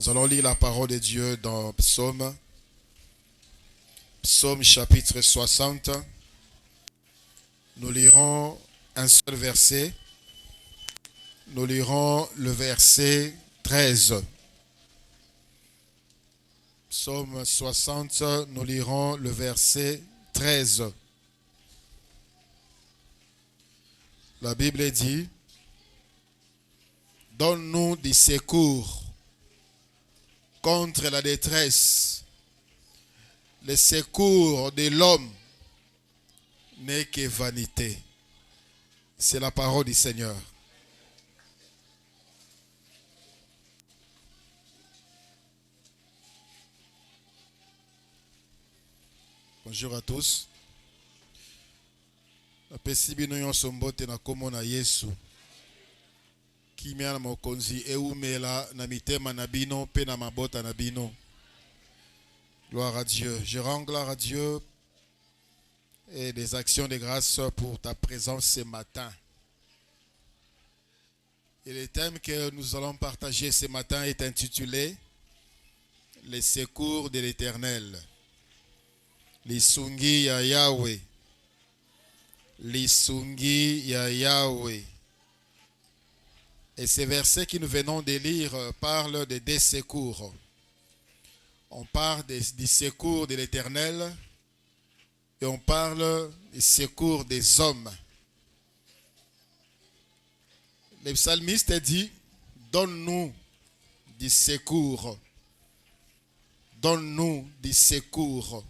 Nous allons lire la parole de Dieu dans Psaume chapitre 60. Nous lirons un seul verset. Nous lirons le verset 13. Psaume 60, nous lirons le verset 13. La Bible dit: donne-nous des secours contre la détresse. Le secours de l'homme n'est que vanité. C'est la parole du Seigneur. Bonjour à tous. Napesi bino nyonso mbote na kombo na Yesu. Kimia na mokonzi eumela na mitema na bino pe na mabota na bino. Gloire à Dieu. Je rends gloire à Dieu et des actions de grâce pour ta présence ce matin. Et le thème que nous allons partager ce matin est intitulé Les secours de l'Éternel. Lisungi ya Yahweh. Lisungi ya Yahweh. Et ces versets que nous venons de lire parlent de des secours. On parle des secours de l'Éternel et on parle des secours des hommes. Le psalmiste dit: donne-nous des secours. Donne-nous des secours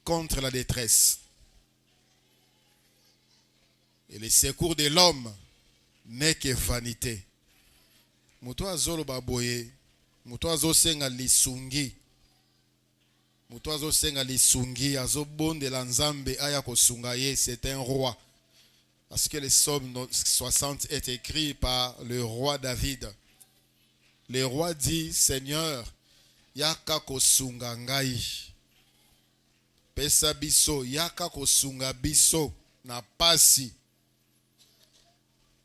contre la détresse. Et les secours de l'homme n'est que vanité. Muto azolo baboye, muto azosenga lisungi. Muto azosenga lisungi, azobonde la nzambe aya kosunga ye, c'est un roi. Parce que le psaume 60 est écrit par le roi David. Le roi dit: Seigneur, yaka kosunga ngai. Pesa biso, yaka kosunga biso na pasi.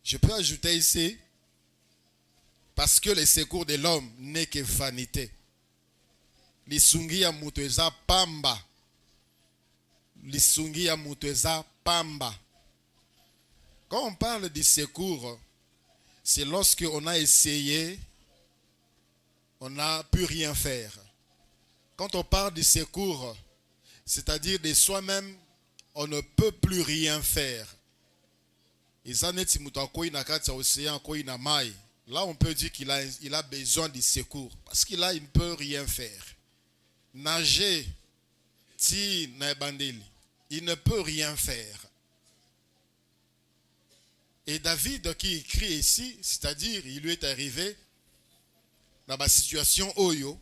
Je peux ajouter ici, parce que le secours de l'homme n'est que vanité. Lisungi ya mutu eza pamba. Lisungi ya mutu eza pamba. Quand on parle du secours, c'est lorsque on a essayé, on n'a pu rien faire. Quand on parle du secours, c'est-à-dire de soi-même, on ne peut plus rien faire. Là, on peut dire qu'il a besoin de secours. Parce qu'il il ne peut rien faire. Nager, il ne peut rien faire. Et David qui écrit ici, c'est-à-dire, il lui est arrivé dans la situation Oyo,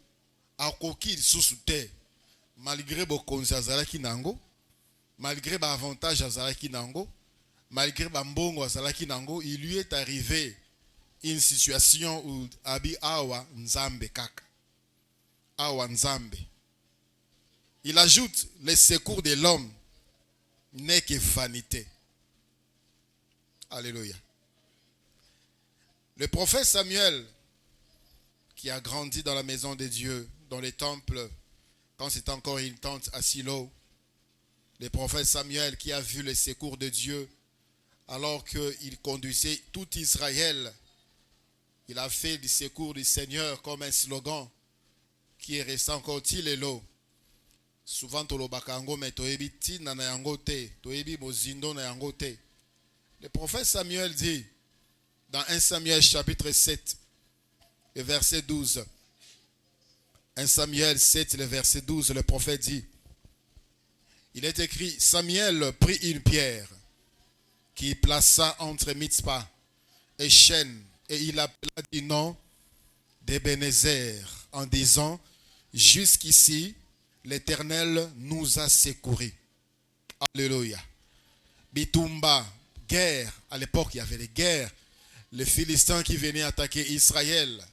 à Koki sous-souté, malgré bokonzi azalaki nango, malgré l'avantage azalaki nango, malgré bambongo azalaki nango, il lui est arrivé une situation où abi awa nzambe kaka. Awa nzambe. Il ajoute: les secours de l'homme n'est que vanité. Alléluia. Le prophète Samuel, qui a grandi dans la maison de Dieu, dans les temples, quand c'était encore une tente à Silo, le prophète Samuel qui a vu les secours de Dieu, alors qu'il conduisait tout Israël, il a fait du secours du Seigneur comme un slogan qui est resté encore tilelo. Souvent, tolobakango mais toebi tina na yango te, toebi mozindo na yango te. Le prophète Samuel dit dans 1 Samuel chapitre 7, le verset 12. 1 Samuel 7, le verset 12, le prophète dit, il est écrit: Samuel prit une pierre qui plaça entre Mitzpah et Shen, et il appela du nom d'Ebenezer en disant: jusqu'ici, l'Éternel nous a secourus. Alléluia. Bitumba, guerre. À l'époque, il y avait des guerres. Les Philistins qui venaient attaquer Israël.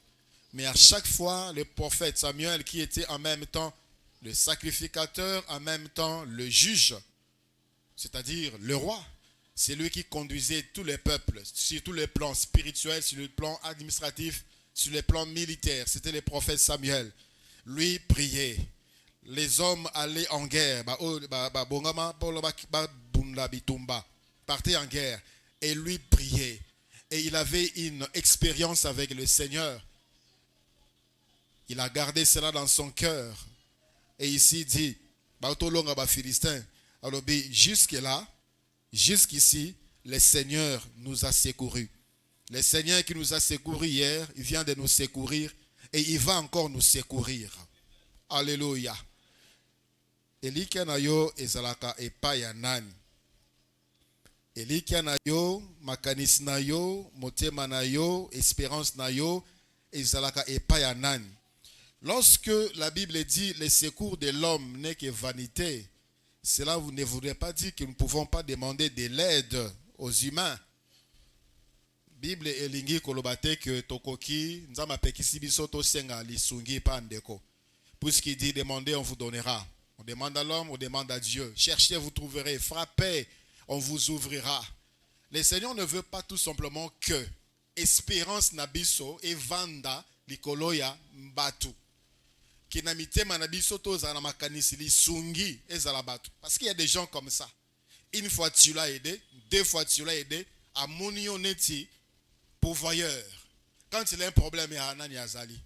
Mais à chaque fois, le prophète Samuel, qui était en même temps le sacrificateur, en même temps le juge, c'est-à-dire le roi, c'est lui qui conduisait tous les peuples, sur tous les plans spirituels, sur le plan administratif, sur le plan militaire, c'était le prophète Samuel. Lui priait. Les hommes allaient en guerre. Partaient en guerre. Et lui priait. Et il avait une expérience avec le Seigneur. Il a gardé cela dans son cœur. Et ici dit, Philistin, jusque-là, jusqu'ici, le Seigneur nous a secourus. Le Seigneur qui nous a secourus hier, il vient de nous secourir et il va encore nous secourir. Alléluia. Elikia na yo ezalaka epai ya nani? Elikia na yo, makanisi na yo, motema na yo, espérance na yo, ezalaka epai ya nani? Lorsque la Bible dit le secours de l'homme n'est que vanité, cela ne voudrait pas dire que nous ne pouvons pas demander de l'aide aux humains. Bible elingi kolobate que tokoki nzama pekisi biso to senga lisungi pandeko. Puisqu'il dit demandez on vous donnera. On demande à l'homme, on demande à Dieu. Cherchez, vous trouverez. Frappez, on vous ouvrira. Le Seigneur ne veut pas tout simplement que espérance nabiso et vanda likoloya mbatu. Kinamite manabiso to zana makanisi lisungi ezalabatu. Parce qu'il y a des gens comme ça. Une fois tu l'as aidé, deux fois tu l'as aidé, à monioneti pourvoyeur. Quand il a un problème, il y a un azali.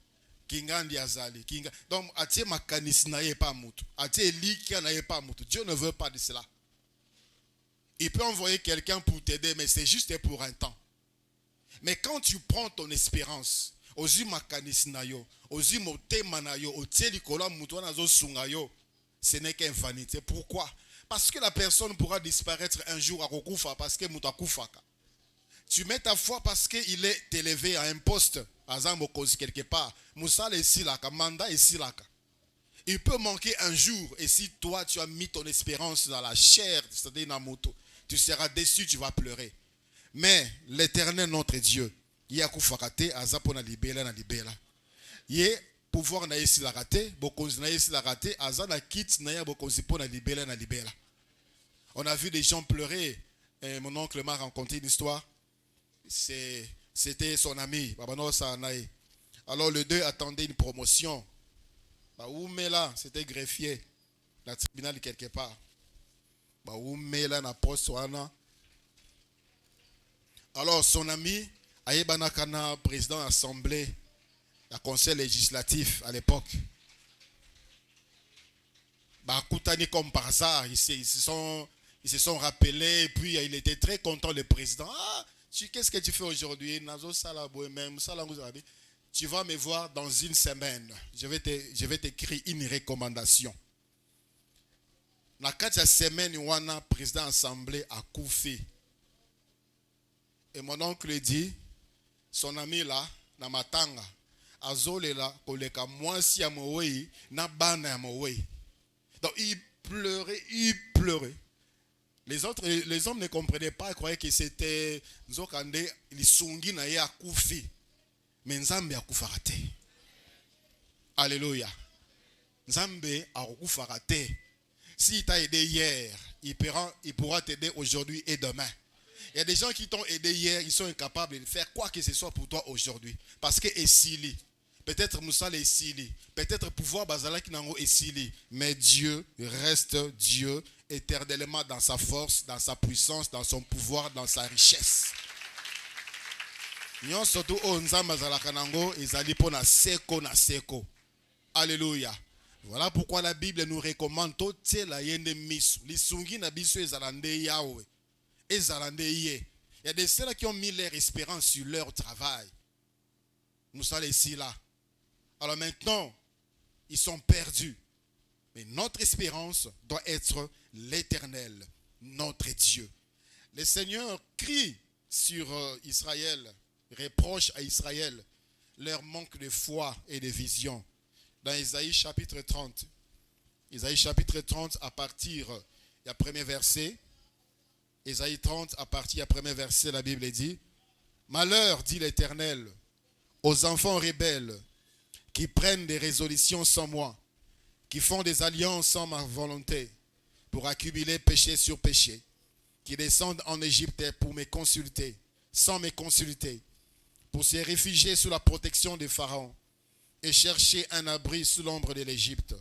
Kingandi azali. Donc, atie makanisi na ye pas mutu. Atie likia na ye pas mutu. Dieu ne veut pas de cela. Il peut envoyer quelqu'un pour t'aider, mais c'est juste pour un temps. Mais quand tu prends ton espérance, ozi makanisi na yo, ozi motema na yo, otie likola mutu na zo sunga yo, ce n'est qu'une vanité. Pourquoi? Parce que la personne pourra disparaître un jour à Rokufa parce que mutu akufaka. Tu mets ta foi parce qu'il est élevé à un poste, à Zambokozi quelque part. Moussal est silaka, Manda est silaka. Il peut manquer un jour, et si toi tu as mis ton espérance dans la chair, c'est-à-dire dans la moto, tu seras déçu, tu vas pleurer. Mais l'Éternel notre Dieu, il y a koufakate, azapona libela na libela. Yé pouvoir na yesi la raté, bokonzi na yesi la raté, azana kit na ya bokonzi pona libela na libela. On a vu des gens pleurer. Et mon oncle m'a raconté une histoire. C'était son ami. Alors le deux attendait une promotion. Là, c'était greffier. La tribunal quelque part. Là, na poste. Alors son ami, Ayebanakana, président de l'Assemblée, le conseil législatif à l'époque. Koutani comme par hasard, ils se sont rappelés, et puis il était très content le président. Ah, qu'est-ce que tu fais aujourd'hui? Tu vas me voir dans une semaine. Je vais t'écrire une recommandation. Dans 4 semaines, le président de l'Assemblée a couffé. Et mon oncle dit, son ami là, na matanga, azole là, koleka mwasi ya mowei, na bana ya mowei. Donc il pleurait. Les hommes ne comprenaient pas, ils croyaient que c'était Nzokande, Lisungi na ye akufi. Mais Nzambe akufarate. Alléluia. Nzambe akufarate. S'il t'a aidé hier, il pourra t'aider aujourd'hui et demain. Il y a des gens qui t'ont aidé hier, ils sont incapables de faire quoi que ce soit pour toi aujourd'hui. Parce que Essili, peut-être Moussa Essili, peut-être pouvoir Bazala Kinango Essili, mais Dieu reste Dieu éternellement dans sa force, dans sa puissance, dans son pouvoir, dans sa richesse. Alléluia. Voilà pourquoi la Bible nous recommande la yende misu. Lisungi na biso ezalande Yahweh. Il y a des ceux qui ont mis leur espérance sur leur travail. Nous sommes ici là. Alors maintenant, ils sont perdus. Mais notre espérance doit être l'Éternel, notre Dieu. Le Seigneur crie sur Israël, reproche à Israël leur manque de foi et de vision. Dans Isaïe chapitre 30. Isaïe chapitre 30 à partir du premier verset. Isaïe 30, à partir du premier verset, la Bible dit: Malheur, dit l'Éternel, aux enfants rebelles qui prennent des résolutions sans moi, qui font des alliances sans ma volonté, pour accumuler péché sur péché, qui descendent en Égypte pour me consulter, sans me consulter, pour se réfugier sous la protection des pharaons et chercher un abri sous l'ombre de l'Égypte.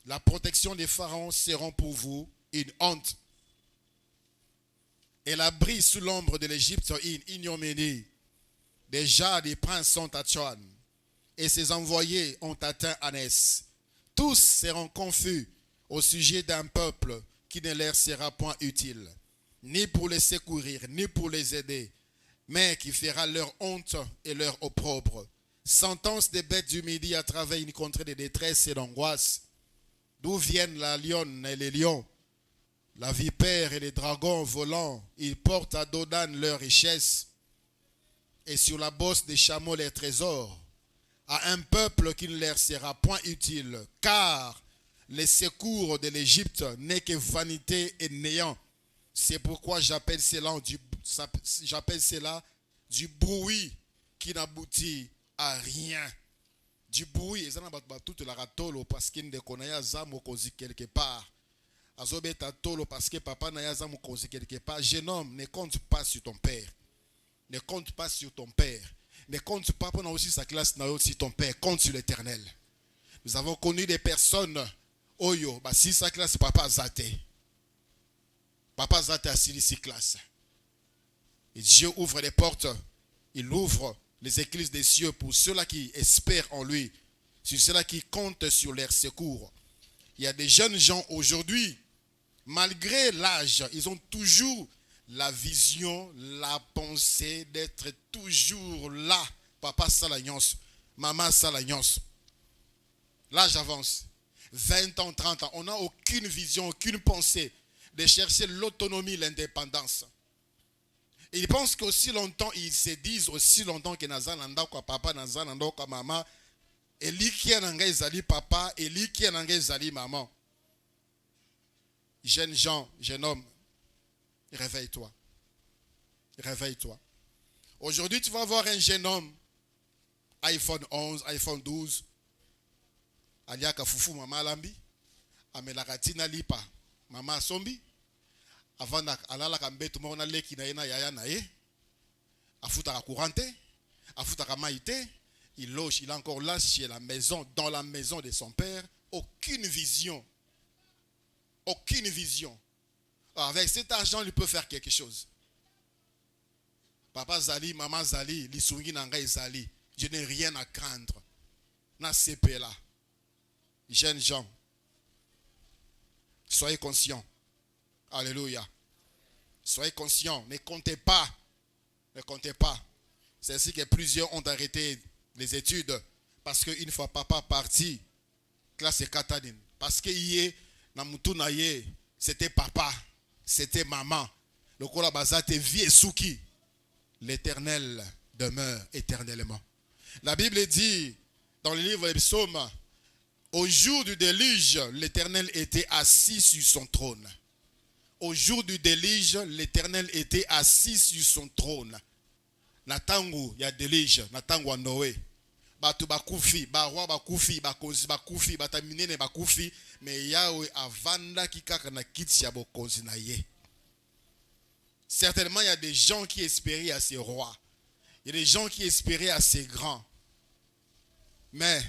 La protection des pharaons sera pour vous une honte. Et l'abri sous l'ombre de l'Égypte une ignominie. Déjà des princes sont à Tchoan et ses envoyés ont atteint Anès. Tous seront confus au sujet d'un peuple qui ne leur sera point utile, ni pour les secourir, ni pour les aider, mais qui fera leur honte et leur opprobre. Sentence des bêtes du midi à travers une contrée de détresse et d'angoisse, d'où viennent la lionne et les lions, la vipère et les dragons volants. Ils portent à Dodan leurs richesses et sur la bosse des chameaux les trésors, à un peuple qui ne leur sera point utile, car les secours de l'Égypte n'est que vanité et néant. C'est pourquoi j'appelle cela du bruit qui n'aboutit à rien. Du bruit, et ça n'a pas toute la ratolo parce qu'il ne connaît pas zamo kozi quelque part. Azobeta tolo parce que papa n'a zamo kozi quelque part. Jeune homme, ne compte pas sur ton père. Ne compte pas sur ton père. Ne compte pas pendant aussi sa classe n'a aussi ton père. Compte sur l'Éternel. Nous avons connu des personnes. Oyo, bah si sa classe papa zate. Papa zate a si classe. Et Dieu ouvre les portes. Il ouvre les écluses des cieux pour ceux-là qui espèrent en lui. Sur ceux-là qui comptent sur leur secours. Il y a des jeunes gens aujourd'hui, malgré l'âge, ils ont toujours la vision, la pensée d'être toujours là. Papa salagnos, maman salagnos. L'âge avance. 20 ans, 30 ans. On n'a aucune vision, aucune pensée de chercher l'autonomie, l'indépendance. Et ils pensent qu'aussi longtemps, ils se disent aussi longtemps que Nazananda quoi papa, Nazananda quoi maman, et lui qui est nanga ezali papa, et lui qui est nanga ezali maman. Jeunes gens, jeune homme, réveille-toi. Réveille-toi. Aujourd'hui, tu vas voir un jeune homme, iPhone 11, iPhone 12, aliaka fufu mama lambi, amelakatina lipa, mama sombi, avant alala kambe tout monde leki na yena yaya na ye, afutaka courante, afutaka maïté, il loge, il est encore là chez la maison, dans la maison de son père, aucune vision. Aucune vision. Alors avec cet argent, il peut faire quelque chose. Papa Zali, maman Zali, lisungi nanga Zali, je n'ai rien à craindre. Na CP là. Jeunes gens, soyez conscients. Alléluia. Soyez conscients. Ne comptez pas. Ne comptez pas. C'est ainsi que plusieurs ont arrêté les études parce qu'une fois papa parti, classe Katadine. Parce que hier, c'était papa, c'était maman. Le kola bazate vie souki. L'Éternel demeure éternellement. La Bible dit dans le livre des Psaumes, au jour du déluge, l'Éternel était assis sur son trône. Au jour du déluge, l'Éternel était assis sur son trône. Natangu ya déluge, natangu a Noé. Batu bakufi, barwa bakufi, bakonzi bakufi, bataminene bakufi, mais Yahweh avanda kikaka na kiti ya bokonzi na ye. Certainement, il y a des gens qui espéraient à ces rois. Il y a des gens qui espéraient à ces grands. Mais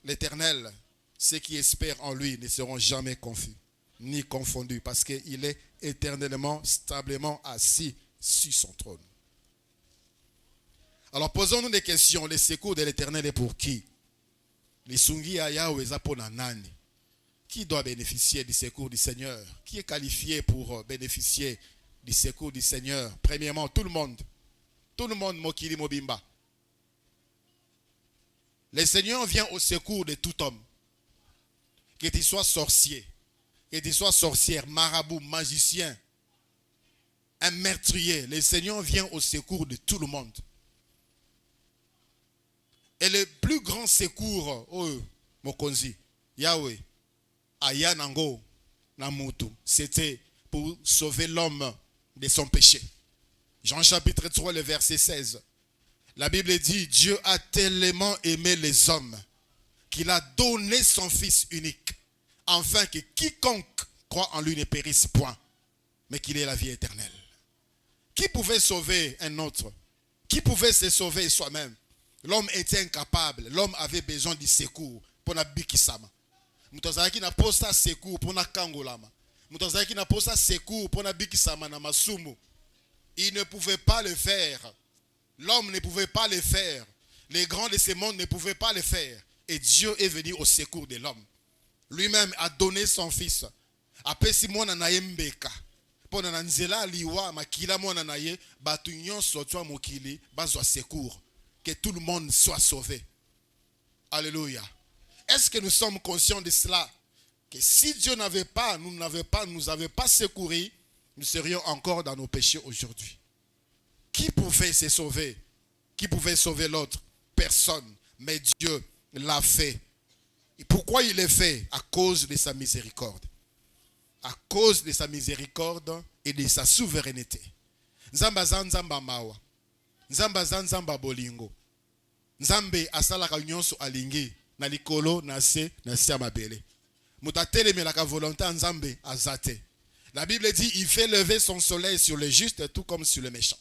l'Éternel, ceux qui espèrent en lui ne seront jamais confus, ni confondus, parce qu'il est éternellement, stablement assis sur son trône. Alors posons-nous des questions. Le secours de l'Éternel est pour qui? Les sungi à Yahweh zapona nani. Qui doit bénéficier du secours du Seigneur? Qui est qualifié pour bénéficier du secours du Seigneur? Premièrement, tout le monde. Tout le monde, Mokili Mobimba. Le Seigneur vient au secours de tout homme. Que tu sois sorcier, que tu sois sorcière, marabout, magicien, un meurtrier. Le Seigneur vient au secours de tout le monde. Et le plus grand secours, oh, Mokonzi, Yahweh, Ayanango, Namutu, c'était pour sauver l'homme de son péché. Jean chapitre 3, le verset 16. La Bible dit, Dieu a tellement aimé les hommes qu'il a donné son Fils unique, afin que quiconque croit en lui ne périsse point, mais qu'il ait la vie éternelle. Qui pouvait sauver un autre? Qui pouvait se sauver soi-même? L'homme était incapable. L'homme avait besoin du secours pour na bikisama. Mutazaki na posta secours pour na kangolama. Mutazaki na posta secours pour na bikisama na masumu. Il ne pouvait pas le faire. L'homme ne pouvait pas le faire. Les grands de ce monde ne pouvaient pas le faire. Et Dieu est venu au secours de l'homme. Lui-même a donné son fils. Apesi mwana na ye mbeka. Pona na nzela liwa makila mwana na ye batu nyonso twa mokili bazwa secours. Que tout le monde soit sauvé. Alléluia. Est-ce que nous sommes conscients de cela? Que si Dieu n'avait pas, nous avait pas secouru, nous serions encore dans nos péchés aujourd'hui. Qui pouvait se sauver? Qui pouvait sauver l'autre? Personne. Mais Dieu l'a fait. Et pourquoi il l'a fait? À cause de sa miséricorde. À cause de sa miséricorde et de sa souveraineté. Nzamba nzamba mawa. Nzamba nzamba bolingo. Nzambe asalaka nyonso alingi na likolo na se mabele. Mutatele melaka volonté nzambe azate. La Bible dit il fait lever son soleil sur les justes tout comme sur les méchants.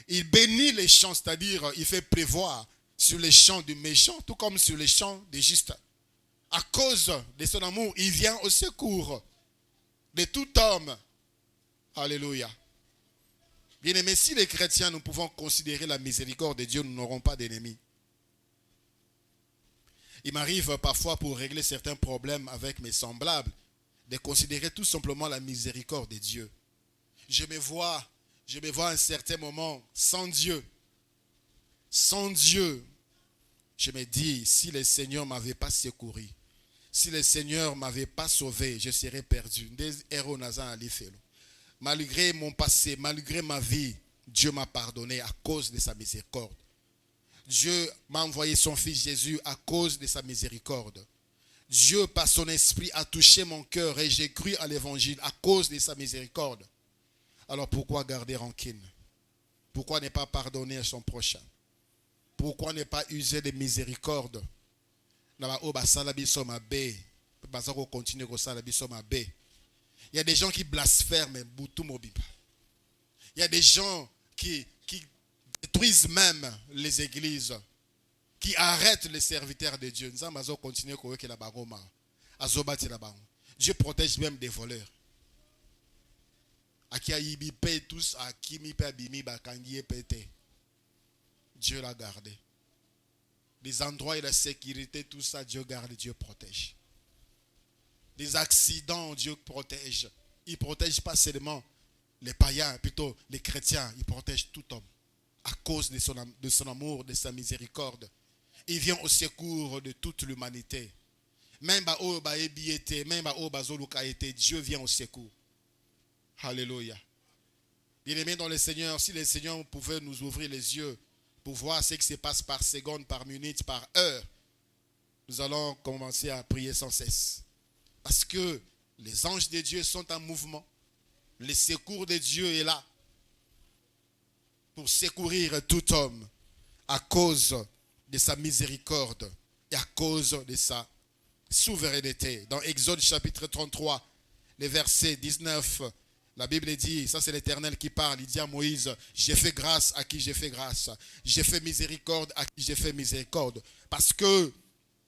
Il bénit les champs, c'est-à-dire il fait prévoir sur les champs du méchant tout comme sur les champs des justes. À cause de son amour, il vient au secours de tout homme. Alléluia. Bien-aimés, si les chrétiens, nous pouvons considérer la miséricorde de Dieu, nous n'aurons pas d'ennemis. Il m'arrive parfois pour régler certains problèmes avec mes semblables, de considérer tout simplement la miséricorde de Dieu. Je me vois à un certain moment sans Dieu. Sans Dieu, je me dis, si le Seigneur ne m'avait pas secouru, si le Seigneur ne m'avait pas sauvé, je serais perdu. Malgré mon passé, malgré ma vie, Dieu m'a pardonné à cause de sa miséricorde. Dieu m'a envoyé son fils Jésus à cause de sa miséricorde. Dieu, par son esprit, a touché mon cœur et j'ai cru à l'évangile à cause de sa miséricorde. Alors pourquoi garder rancune? Pourquoi ne pas pardonner à son prochain? Pourquoi ne pas user de miséricorde? Il y a des gens qui blasphèment. Il y a des gens qui détruisent même les églises, qui arrêtent les serviteurs de Dieu. Dieu protège même des voleurs. Dieu l'a gardé. Les endroits et la sécurité, tout ça, Dieu garde, Dieu protège. Des accidents, Dieu protège. Il ne protège pas seulement les païens, plutôt les chrétiens. Il protège tout homme. À cause de son amour, de sa miséricorde. Il vient au secours de toute l'humanité. Même Dieu vient au secours. Alléluia. Bien-aimés dans le Seigneur, si le Seigneur pouvait nous ouvrir les yeux pour voir ce qui se passe par seconde, par minute, par heure, nous allons commencer à prier sans cesse. Parce que les anges de Dieu sont en mouvement. Le secours de Dieu est là pour secourir tout homme à cause de sa miséricorde et à cause de sa souveraineté. Dans Exode chapitre 33, le verset 19, la Bible dit, ça c'est l'Éternel qui parle, il dit à Moïse, j'ai fait grâce à qui j'ai fait grâce, j'ai fait miséricorde à qui j'ai fait miséricorde. Parce que,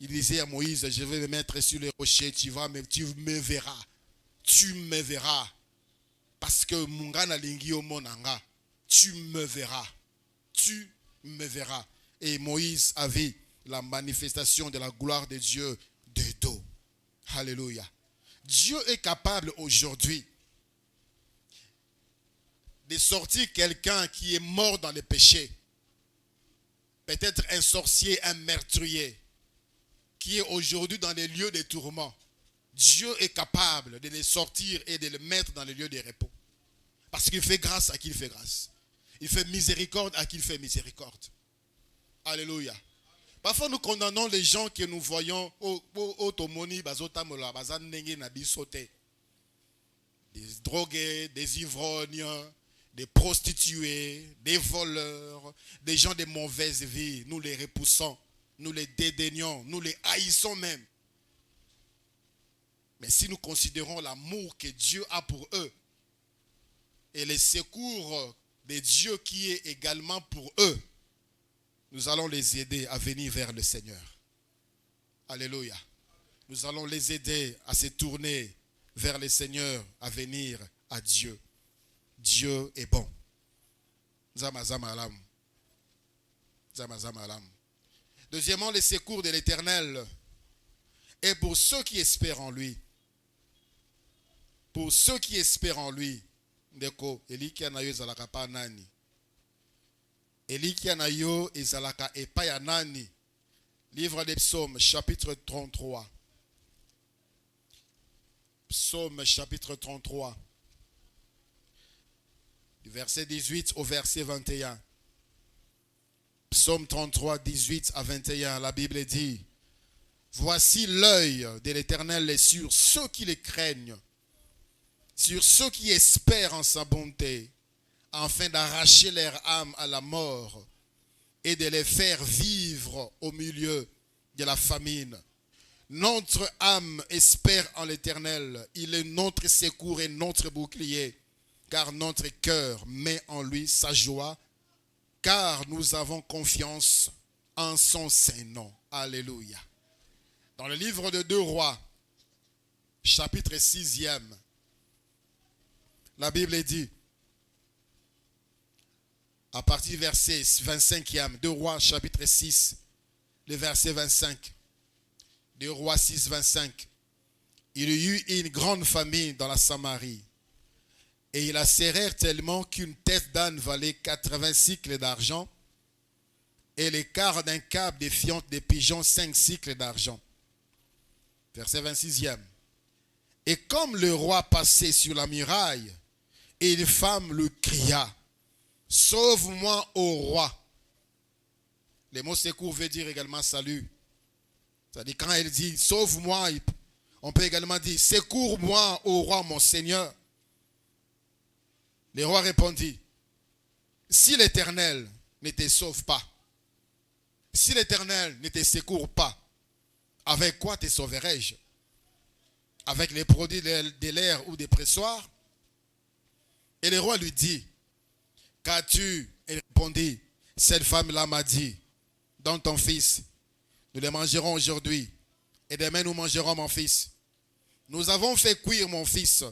il disait à Moïse, je vais me mettre sur les rochers, tu me verras, tu me verras. Parce que Mungana Lingio Monanga, tu me verras, tu me verras. Et Moïse a vu la manifestation de la gloire de Dieu de dos. Alléluia. Dieu est capable aujourd'hui de sortir quelqu'un qui est mort dans le péché. Peut-être un sorcier, un meurtrier, qui est aujourd'hui dans les lieux de tourment. Dieu est capable de les sortir et de les mettre dans les lieux de repos. Parce qu'il fait grâce à qui il fait grâce. Il fait miséricorde à qui il fait miséricorde. Alléluia. Parfois nous condamnons les gens que nous voyons des drogués, des ivrognes, des prostituées, des voleurs, des gens de mauvaise vie. Nous les repoussons, nous les dédaignons, nous les haïssons même. Mais si nous considérons l'amour que Dieu a pour eux et les secours des dieux qui est également pour eux, nous allons les aider à venir vers le Seigneur. Alléluia. Nous allons les aider à se tourner vers le Seigneur, à venir à Dieu. Dieu est bon. Deuxièmement, le secours de l'Éternel est pour ceux qui espèrent en lui. Pour ceux qui espèrent en lui. Ndeko, eliki anayo ezalaka pa nani? Eliki anayo ezalaka epa ya nani? Livre des Psaumes, chapitre 33. Psaume, chapitre 33. Du verset 18 au verset 21. Psaume 33, 18 à 21. La Bible dit: voici l'œil de l'Éternel est sur ceux qui les craignent, sur ceux qui espèrent en sa bonté, afin d'arracher leur âme à la mort et de les faire vivre au milieu de la famine. Notre âme espère en l'Éternel. Il est notre secours et notre bouclier, car notre cœur met en lui sa joie, car nous avons confiance en son saint nom. Alléluia. Dans le livre de 2 Rois, chapitre 6e, la Bible dit, à partir du verset 25e, 2 Rois, chapitre 6, le verset 25, 2 Rois 6, 25, il y eut une grande famine dans la Samarie, et ils acérèrent tellement qu'une tête d'âne valait 80 cycles d'argent, et les quarts d'un câble de fientes de pigeons 5 cycles d'argent. Verset 26e. Et comme le roi passait sur la muraille, et une femme le cria: sauve-moi, ô roi. Le mot secours veut dire également salut. C'est-à-dire quand elle dit sauve-moi, on peut également dire secours-moi, ô roi, mon Seigneur. Le roi répondit: si l'Éternel ne te sauve pas, si l'Éternel ne te secourt pas, avec quoi te sauverai-je? Avec les produits de l'air ou des pressoirs? Et le roi lui dit: qu'as-tu? Il répondit: cette femme-là m'a dit, donne ton fils, nous les mangerons aujourd'hui, et demain nous mangerons mon fils. Nous avons fait cuire mon fils,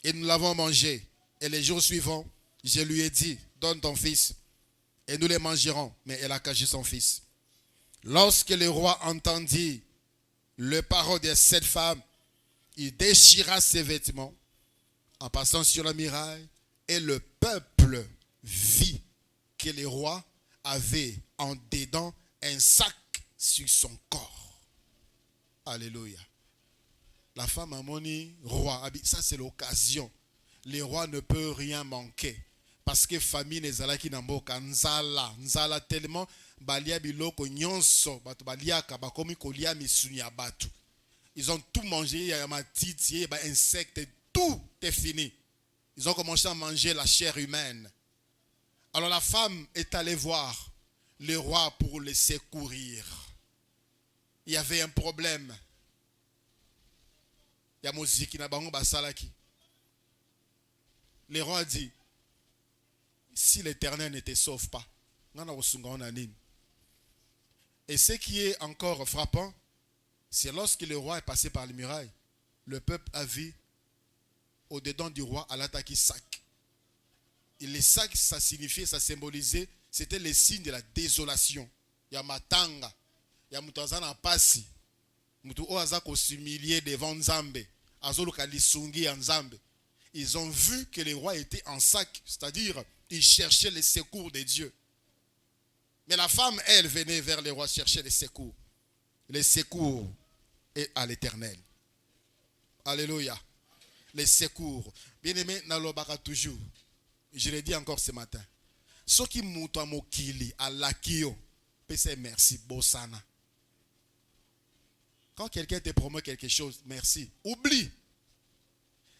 et nous l'avons mangé. Et les jours suivants, je lui ai dit, donne ton fils, et nous les mangerons. Mais elle a caché son fils. Lorsque le roi entendit les paroles de cette femme, il déchira ses vêtements en passant sur la muraille, et le peuple vit que le roi avait en dedans un sac sur son corps. Alléluia. La femme a moni roi. Ça c'est l'occasion. Le roi ne peut rien manquer. Parce que famille nezalaki na mboka nzala tellement balia biloko nyonso batu baliaka bakomi kolia misuni ya batu. Ils ont tout mangé, il y a matiti, il y a insectes, tout est fini. Ils ont commencé à manger la chair humaine. Alors la femme est allée voir le roi pour le secourir. Il y avait un problème. Il y a musique na bango basalaki. Le roi dit: si l'Éternel ne te sauve pas, et ce qui est encore frappant, c'est lorsque le roi est passé par les murailles, le peuple a vu au-dedans du roi à l'attaque sac. Et les sacs, ça signifiait, ça symbolisait, c'était les signes de la désolation. Il y a matanga, il y a mutazana pasi, mutu oaza ko s'humilier devant Nzambe, azoluka lisungi en Nzambe. Ils ont vu que le roi était en sac, c'est-à-dire il cherchait le secours de Dieu. Mais la femme, elle, venait vers le roi chercher le secours. Le secours est à l'Éternel. Alléluia. Le secours. Bien-aimé, nalobaka toujours. Je l'ai dit encore ce matin. Ce qui mouto mokili à l'akio, c'est merci, Bossana. Quand quelqu'un te promet quelque chose, merci. Oublie.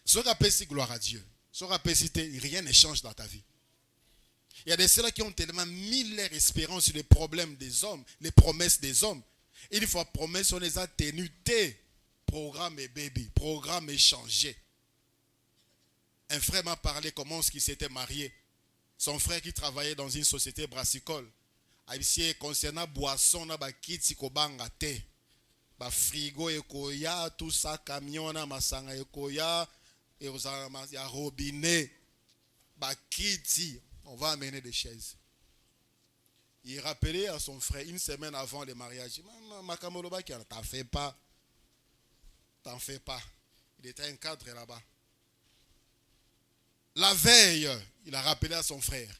Ce rappel, c'est gloire à Dieu. Ce rappel, rien ne change dans ta vie. Il y a des ceux qui ont tellement mis leur espérance sur les problèmes des hommes, les promesses des hommes. Et une fois promesse, on les a tenues. Programme est baby, programme est changé. Un frère m'a parlé comment est-ce qu'il s'était marié. Son frère qui travaillait dans une société brassicole. Ici, concernant boisson, na ba kiti ko banga te. Ba frigo ekoya, tout ça, camion na masanga ekoya, et aux ya robinet. Ba kiti, on va amener des chaises. Il rappelait à son frère une semaine avant le mariage. Makamoloba qui t'en fais pas. T'en fais pas. Il était un cadre là-bas. La veille, il a rappelé à son frère.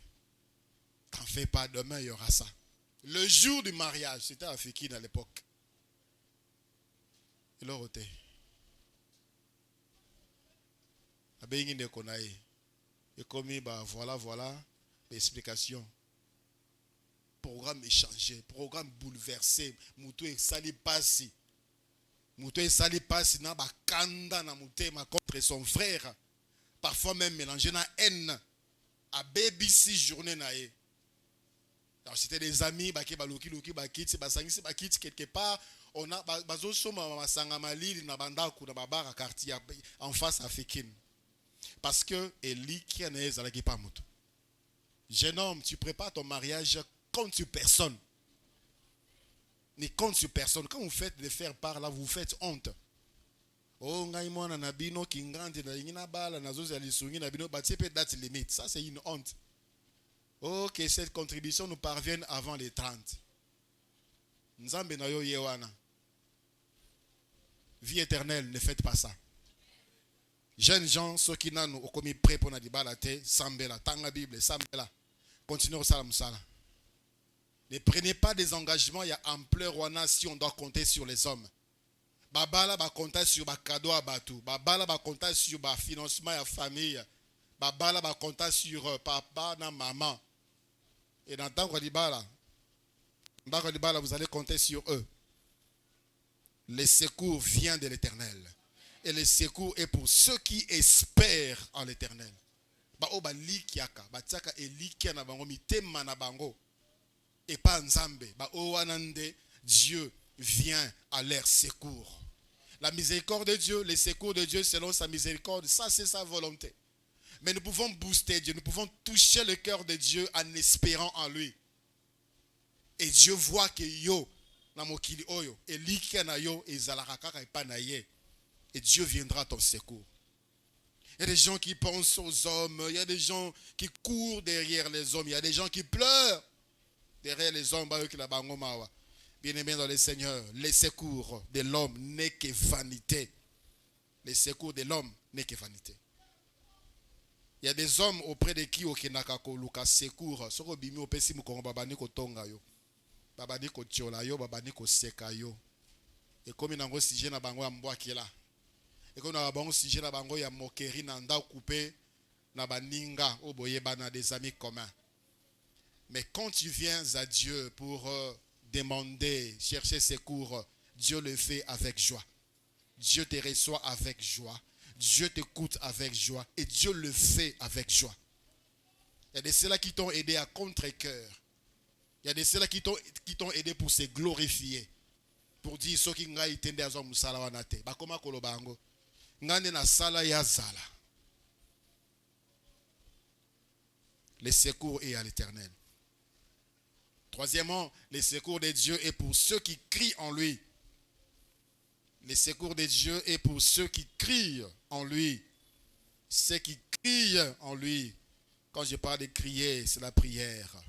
T'en fais pas, demain il y aura ça. Le jour du mariage, c'était à Fikine à l'époque. Il a roté. Et comme voilà, l'explication. Programme échangé, programme bouleversé. Moutou et sali passi. Moutou et sali passi na ba kanda na mutema contre son frère. Parfois même mélangé na haine. A baby 6 journées na ye. Alors c'était des amis, baki baluki luki bakiti basangisi bakiti quelque part. On a bazo soma masanga malili na bandaku na babara quartier en face à Fikine. Parce que Eli qui en est zalaki pa mutu. Jeune homme, tu prépares ton mariage, compte sur personne. Ne compte sur personne. Quand vous faites des faire part là, vous faites honte. Oh, ngaimona na bino kingandi na ingina bala na zozi alisungi na bino batie pe date limite. Ça c'est une honte. Oh, que cette contribution nous parvienne avant les 30. Nzambe na yo yewana. Vie éternelle, ne faites pas ça. Jeunes gens, ceux qui n'ont pas commis prêt pour la balate, sambela, tanga Bible, sambela. Continuez au salam salam. Ne prenez pas des engagements, il y a ampleur ou nation, on doit compter sur les hommes. Babala va compter sur ba cadeau à batou. Babala va compter sur ba financement à famille. Babala va compter sur papa na maman. Et dans tant que vous allez compter sur eux. Le secours vient de l'Éternel. Et le secours est pour ceux qui espèrent en l'Éternel. Ba oba likiaka, ba tsaka elikia na bango mitema na bango. Et pas nzambe, ba owanande, Dieu vient à leur secours. La miséricorde de Dieu, le secours de Dieu selon sa miséricorde, ça c'est sa volonté. Mais nous pouvons booster Dieu, nous pouvons toucher le cœur de Dieu en espérant en lui. Et Dieu voit que yo na mokili oyo, elikia na yo ezalaka kaka epa na ye. Et Dieu viendra à ton secours. Il y a des gens qui pensent aux hommes. Il y a des gens qui courent derrière les hommes. Il y a des gens qui pleurent derrière les hommes. Bien-aimés dans le Seigneur, le secours de l'homme n'est que vanité. Le secours de l'homme n'est que vanité. Il y a des hommes auprès de qui okenaka koluka secours. Soko bimi opesi mukongo babani ko tonga yo. Babani ko tiola yo, babani ko seka yo. Et comme nango sije na bango ambwaki là. Et comme na bango sije na bango ya mokeri na nda coupé na baninga oboye bana des amis communs. Mais quand tu viens à Dieu pour demander, chercher secours, Dieu le fait avec joie. Dieu te reçoit avec joie. Dieu t'écoute avec joie. Et Dieu le fait avec joie. Il y a de ceux-là qui t'ont aidé à contre-cœur. Il y a de ceux-là qui t'ont aidé pour se glorifier. Pour dire ce qui nga itende azo musala wanate. Bakoma kolobango. Ngane na sala ya zala. Le secours est à l'Éternel. Troisièmement, le secours de Dieu est pour ceux qui crient en lui. Le secours de Dieu est pour ceux qui crient en lui. Ceux qui crient en lui. Quand je parle de crier, c'est la prière.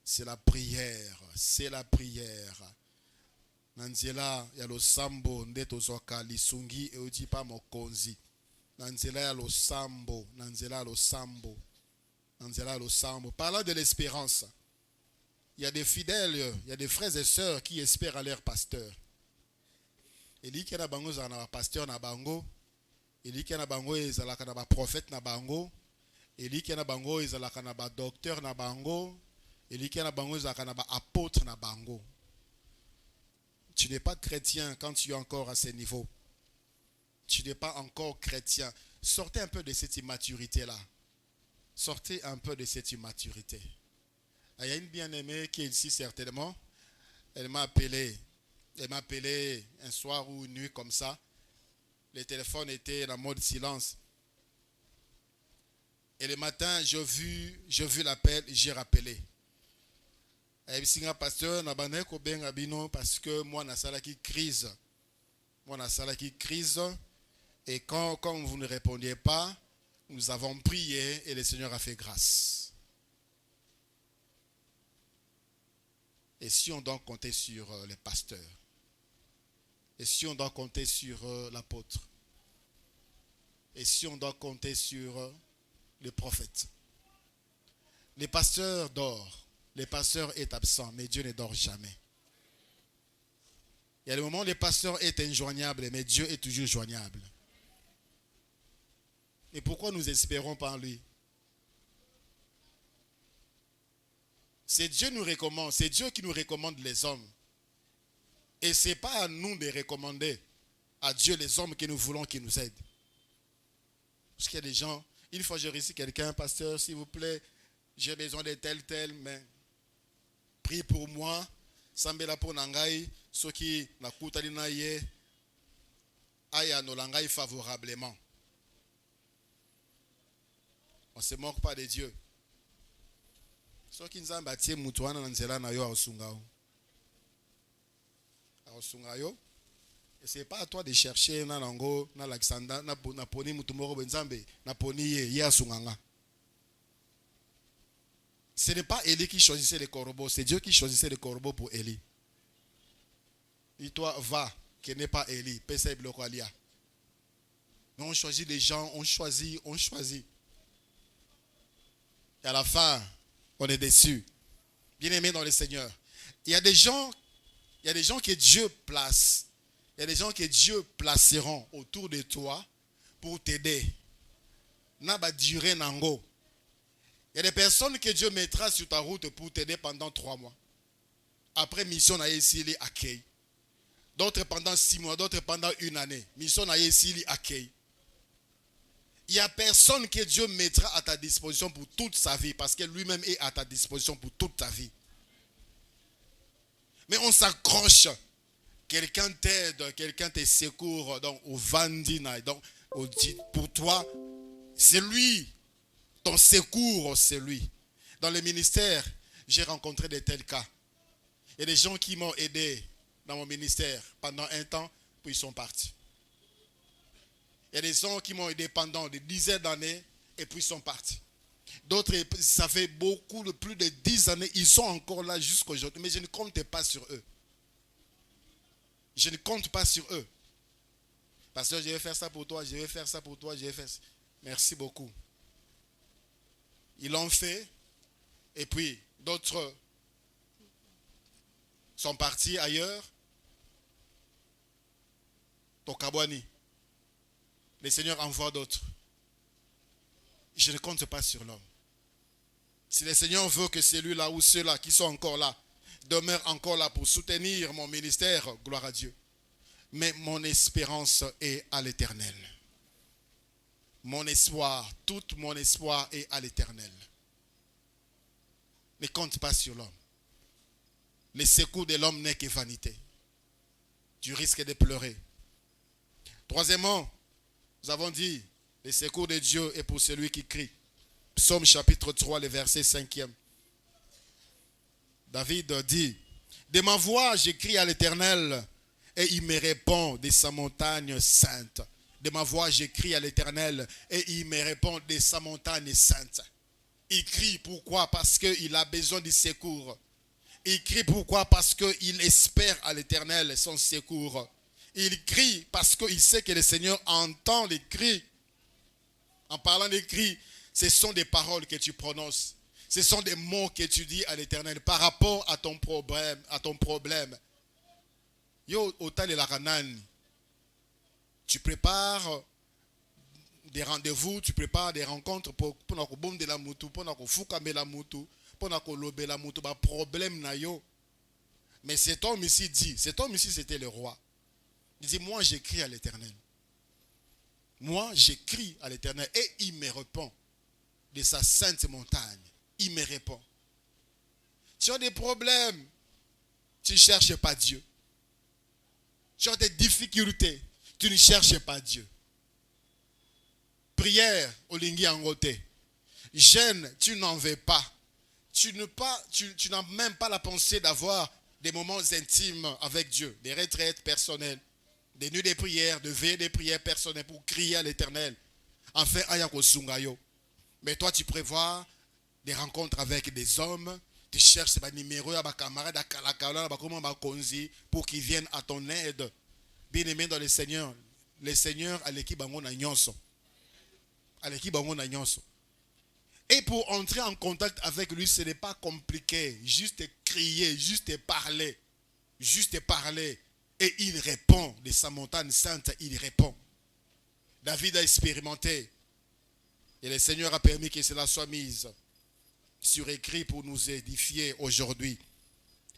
C'est la prière. C'est la prière. Nanzela ya lo sambo ndeto zoka lisungi eojipa mokonzi. Nanzela ya lo sambo, nanzela lo sambo. Nanzela lo sambo. Parlant de l'espérance. Il y a des fidèles, il y a des frères et sœurs qui espèrent à leur pasteur. Il y a des pasteur na bango, il y a des prophète na bango, il y a des docteur na bango, il y a des apôtre na bango. Tu n'es pas chrétien quand tu es encore à ce niveau. Tu n'es pas encore chrétien. Sortez un peu de cette immaturité-là. Sortez un peu de cette immaturité. Il y a une bien-aimée qui est ici certainement. Elle m'a appelé un soir ou une nuit comme ça. Le téléphone était en mode silence. Et le matin, j'ai vu l'appel, j'ai rappelé. Et puis, pasteur, parce que moi, na sala qui crise. Moi, na sala qui crise. Et quand vous ne répondiez pas, nous avons prié et le Seigneur a fait grâce. Et si on doit compter sur les pasteurs, et si on doit compter sur l'apôtre, et si on doit compter sur les prophètes, les pasteurs dorment, le pasteur est absent, mais Dieu ne dort jamais. Il y a des moments où le pasteur est injoignable, mais Dieu est toujours joignable. Et pourquoi nous espérons pas en lui? C'est Dieu nous recommande, c'est Dieu qui nous recommande les hommes. Et ce n'est pas à nous de recommander à Dieu les hommes que nous voulons qu'ils nous aident. Parce qu'il y a des gens, une fois j'ai reçu quelqu'un, pasteur, s'il vous plaît, j'ai besoin de tel, mais prie pour moi, sambela pour nangai, ceux qui n'akutali na ye, aya no langai favorablement. On ne se moque pas de Dieu. Ceux qui nous ont bâti mutuana nanzela na yo ausungao. Ausungao. Et ce n'est pas à toi de chercher na nango, na laksanda, na poni mutumoro benzambe, na poni ye asunganga. Ce n'est pas Élie qui choisissait les corbeaux, c'est Dieu qui choisissait les corbeaux pour Élie. Et toi, va, qui n'est pas Élie, pesa bloko alia. Mais on choisit les gens, on choisit. Et à la fin, on est déçu. Bien aimé dans le Seigneur. Il y a des gens que Dieu place. Il y a des gens que Dieu placeront autour de toi pour t'aider. Naba duré nango. Il y a des personnes que Dieu mettra sur ta route pour t'aider pendant 3 mois. Après, mission na yesili accueil. D'autres pendant 6 mois, d'autres pendant 1 année. Mission na yesili accueil. Il n'y a personne que Dieu mettra à ta disposition pour toute sa vie parce que lui-même est à ta disposition pour toute ta vie. Mais on s'accroche. Quelqu'un t'aide, quelqu'un te secourt donc, au Vandina. Donc, pour toi, c'est lui. Ton secours, c'est lui. Dans le ministère, j'ai rencontré de tels cas. Il y a des gens qui m'ont aidé dans mon ministère pendant un temps, puis ils sont partis. Il y a des gens qui m'ont aidé pendant des dizaines d'années, et puis ils sont partis. D'autres, ça fait plus de 10 années, ils sont encore là jusqu'à aujourd'hui, mais je ne compte pas sur eux. Je ne compte pas sur eux. Pasteur, je vais faire ça pour toi, je vais faire ça pour toi, je vais faire ça. Merci beaucoup. Ils l'ont fait, et puis d'autres sont partis ailleurs. Tokabwani. Le Seigneur envoie d'autres. Je ne compte pas sur l'homme. Si le Seigneur veut que celui-là ou ceux-là qui sont encore là demeurent encore là pour soutenir mon ministère, gloire à Dieu. Mais mon espérance est à l'Éternel. Mon espoir, tout mon espoir est à l'Éternel. Ne compte pas sur l'homme. Le secours de l'homme n'est que vanité. Tu risques de pleurer. Troisièmement, nous avons dit, le secours de Dieu est pour celui qui crie. Psaume chapitre 3, le verset 5e. David dit, de ma voix, je crie à l'Éternel et il me répond de sa montagne sainte. De ma voix, je crie à l'Éternel et il me répond de sa montagne sainte. Il crie pourquoi? Parce qu'il a besoin du secours. Il crie pourquoi? Parce qu'il espère à l'Éternel son secours. Il crie parce qu'il sait que le Seigneur entend les cris. En parlant des cris, ce sont des paroles que tu prononces. Ce sont des mots que tu dis à l'Éternel par rapport à ton problème. Yo, otal la ranani. Tu prépares des rendez-vous, tu prépares des rencontres pour que bom de la mutu, pour que fukame la mutu, pour que lobe la mutu, ba problème na yo. Mais cet homme ici c'était le roi. Il dit, moi j'écris à l'Éternel. Moi j'écris à l'Éternel et il me répond de sa sainte montagne. Il me répond. Tu as des problèmes, tu ne cherches pas Dieu. Tu as des difficultés, tu ne cherches pas Dieu. Prière, olingi angote. Jeûne, tu n'en veux pas. Tu n'as même pas la pensée d'avoir des moments intimes avec Dieu, des retraites personnelles, des nuits de prière, de veillées de prières personnelles pour crier à l'Éternel. Enfin, ayako sungayo. Mais toi, tu prévois des rencontres avec des hommes. Tu cherches des numéros à camarades à Kalakala, pour qu'ils viennent à ton aide. Bien-aimé dans le Seigneur à l'équipe Bangon Nyonso. À l'équipe Bangon Nyonso. Et pour entrer en contact avec lui, ce n'est pas compliqué. Juste crier, juste parler. Juste parler. Et il répond. De sa montagne sainte, il répond. David a expérimenté. Et le Seigneur a permis que cela soit mis sur écrit pour nous édifier aujourd'hui.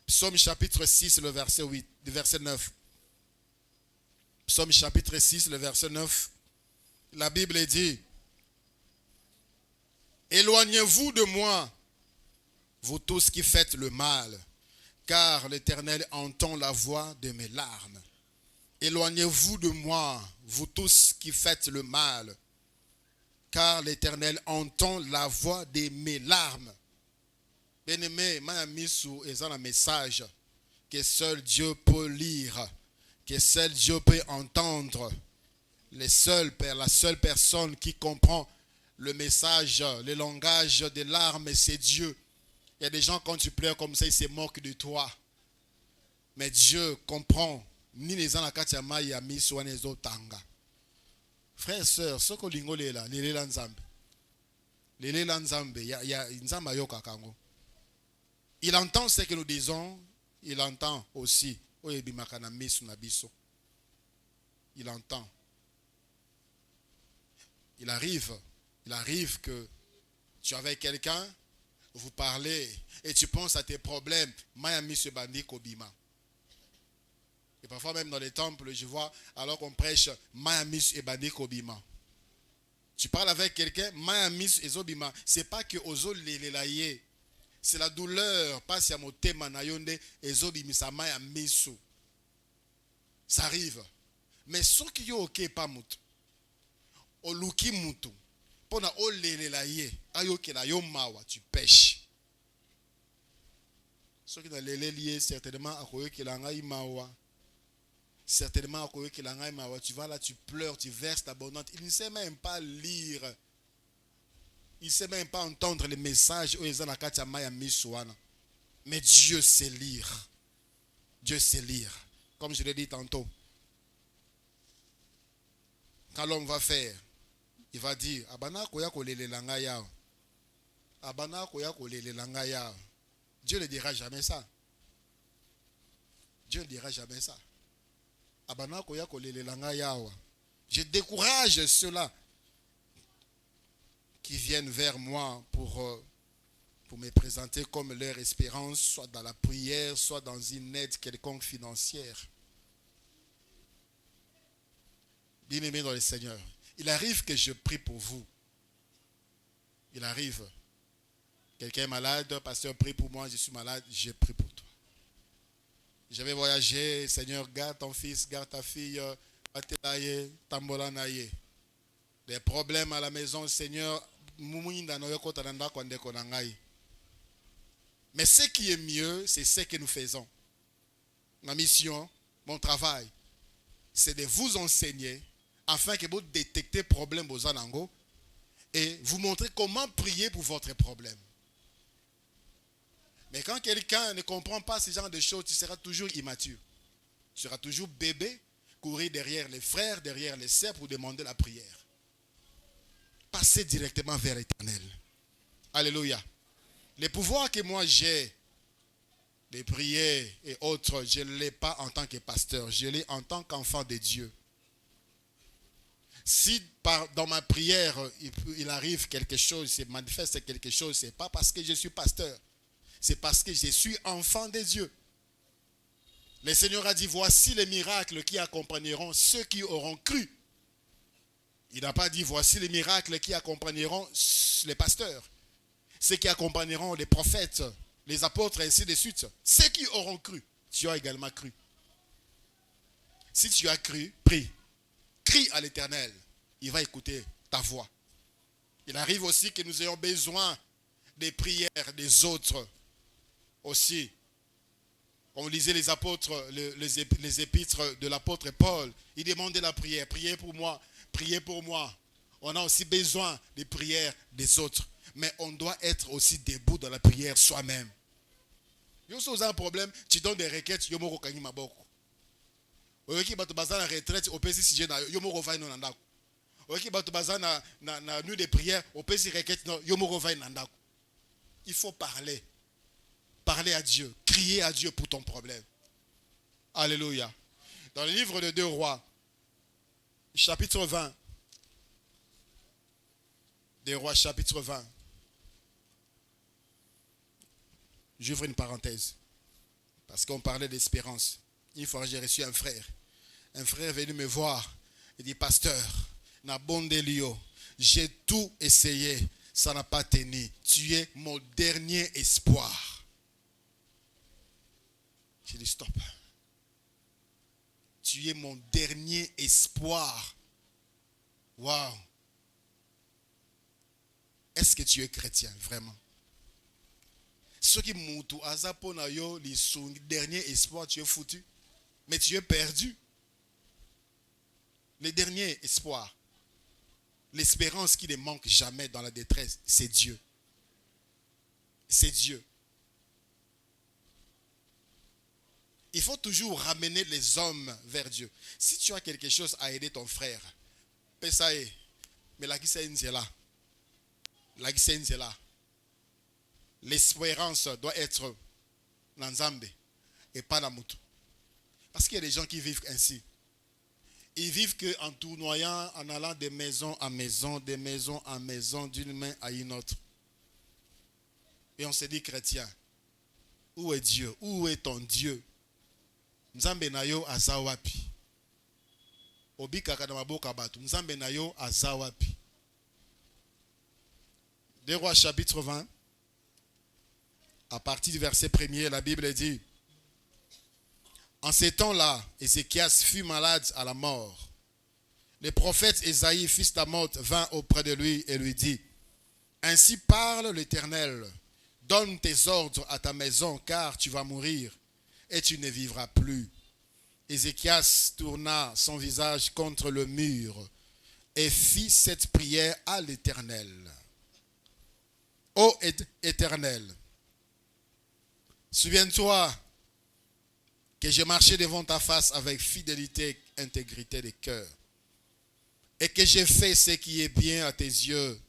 Psaume chapitre 6, le verset 8, le verset 9. Psaume chapitre 6, le verset 9. La Bible dit: éloignez-vous de moi, vous tous qui faites le mal, car l'Éternel entend la voix de mes larmes. Éloignez-vous de moi, vous tous qui faites le mal, car l'Éternel entend la voix de mes larmes. Bien-aimé, ma misou est un message que seul Dieu peut lire, que seul Dieu peut entendre. La seule personne qui comprend le message, le langage des larmes, c'est Dieu. Il y a des gens, quand tu pleures comme ça, ils se moquent de toi. Mais Dieu comprend. Ni les gens la ya misou les autres tanga. Frères et sœurs, ce que l'ingolé là, les lanzambe. Les lanzambe, il y a nzamba yoka kango. Il entend ce que nous disons, il entend aussi. Il entend. Il arrive que tu es avec quelqu'un, vous parlez et tu penses à tes problèmes. Mayami se bandit kobima. Et parfois même dans les temples, je vois, alors qu'on prêche, Mayamis et bandit kobima. Tu parles avec quelqu'un, Mayamis et zobima. C'est pas que ozo lelelaye. C'est la douleur, pas si à mon thème manayonde et zobimisa mayamisu. Ça arrive. Mais ce qui est ok pas mutu. Oluki mutu. Pona o lelelaye. Ayoke la yomawa, tu pêches. Ce qui est lelelié, certainement, à quoi qu'il en a imawa. Certainement, tu vas là, tu pleures, tu verses ta bonheur. Il ne sait même pas lire. Il ne sait même pas entendre les messages. Mais Dieu sait lire. Dieu sait lire. Comme je l'ai dit tantôt. Quand l'homme va faire, il va dire, Abana koya kolele langaya. Abana koya kolele langaya. Dieu ne dira jamais ça. Dieu ne dira jamais ça. Je décourage ceux-là qui viennent vers moi pour me présenter comme leur espérance, soit dans la prière, soit dans une aide quelconque financière. Bien-aimés dans le Seigneur, il arrive que je prie pour vous. Il arrive. Quelqu'un est malade, pasteur prie pour moi, je suis malade, je prie pour toi. Je vais voyager, Seigneur, garde ton fils, garde ta fille, des problèmes à la maison, Seigneur. Mais ce qui est mieux, c'est ce que nous faisons. Ma mission, mon travail, c'est de vous enseigner afin que vous détectez problème aux anango et vous montrer comment prier pour votre problème. Mais quand quelqu'un ne comprend pas ce genre de choses, tu seras toujours immature. Tu seras toujours bébé, courir derrière les frères, derrière les sœurs pour demander la prière. Passez directement vers l'Éternel. Alléluia. Les pouvoirs que moi j'ai, les prières et autres, je ne l'ai pas en tant que pasteur, je l'ai en tant qu'enfant de Dieu. Si dans ma prière, il arrive quelque chose, il se manifeste quelque chose, ce n'est pas parce que je suis pasteur. C'est parce que je suis enfant de Dieu. Le Seigneur a dit, voici les miracles qui accompagneront ceux qui auront cru. Il n'a pas dit, voici les miracles qui accompagneront les pasteurs. Ceux qui accompagneront les prophètes, les apôtres, et ainsi de suite. Ceux qui auront cru. Tu as également cru. Si tu as cru, prie. Crie à l'Éternel. Il va écouter ta voix. Il arrive aussi que nous ayons besoin des prières des autres aussi. On lisait les apôtres, les épîtres de l'apôtre Paul. Il demandait la prière. Priez pour moi, priez pour moi. On a aussi besoin des prières des autres. Mais on doit être aussi debout dans la prière soi-même. Si vous avez un problème, tu donnes des requêtes, tu moro kangi maboko. Oyoki bato baza na retraite, opesi sije na yo moro vai no ndako. Oyoki bato baza na nuit de prière, opesi requête no yo moro vai na ndako. Il faut parler. Parler à Dieu, crier à Dieu pour ton problème. Alléluia. Dans le livre de 2 Rois, chapitre 20. 2 Rois, chapitre 20. J'ouvre une parenthèse. Parce qu'on parlait d'espérance. Une fois, j'ai reçu un frère. Un frère est venu me voir. Il dit, pasteur, na bonde lio, j'ai tout essayé. Ça n'a pas tenu. Tu es mon dernier espoir. J'ai dit, stop. Tu es mon dernier espoir. Waouh. Est-ce que tu es chrétien, vraiment? Ce qui moutou azapona yo son dernier espoir, tu es foutu. Mais tu es perdu. Le dernier espoir, l'espérance qui ne manque jamais dans la détresse, c'est Dieu. C'est Dieu. Il faut toujours ramener les hommes vers Dieu. Si tu as quelque chose à aider ton frère, pesae, mais la qui là. La qui là. L'espérance doit être dans Nzambe et pas dans Moutou. Parce qu'il y a des gens qui vivent ainsi. Ils vivent qu'en tournoyant, en allant de maison en maison, de maison en maison, d'une main à une autre. Et on se dit chrétien. Où est Dieu? Où est ton Dieu? Nzambe na yo aza wapi? Obikaka na maboka batu. Nzambe na yo aza wapi? 2 Rois chapitre 20. À partir du verset 1er, la Bible dit: en ces temps-là, Ézéchias fut malade à la mort. Le prophète Ésaïe, fils d'Amoz, vint auprès de lui et lui dit: ainsi parle l'Éternel, donne tes ordres à ta maison, car tu vas mourir et tu ne vivras plus. Ézéchias tourna son visage contre le mur et fit cette prière à l'Éternel. Ô Éternel, souviens-toi que j'ai marché devant ta face avec fidélité et intégrité de cœur, et que j'ai fait ce qui est bien à tes yeux.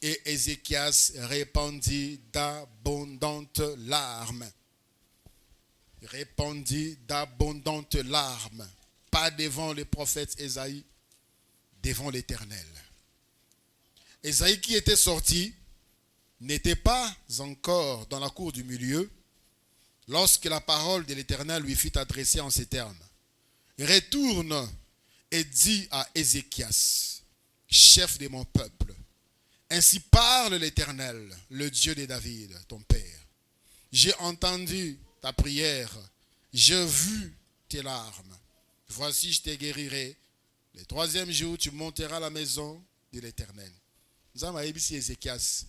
Et Ézéchias répandit d'abondantes larmes. Répandit d'abondantes larmes, pas devant le prophète Ésaïe, devant l'Éternel. Ésaïe qui était sorti n'était pas encore dans la cour du milieu lorsque la parole de l'Éternel lui fut adressée en ces termes: retourne et dis à Ézéchias, chef de mon peuple, ainsi parle l'Éternel, le Dieu de David, ton père. J'ai entendu ta prière, j'ai vu tes larmes. Voici, je te guérirai. Le 3e jour, tu monteras à la maison de l'Éternel. Nous avons ici Ézéchias.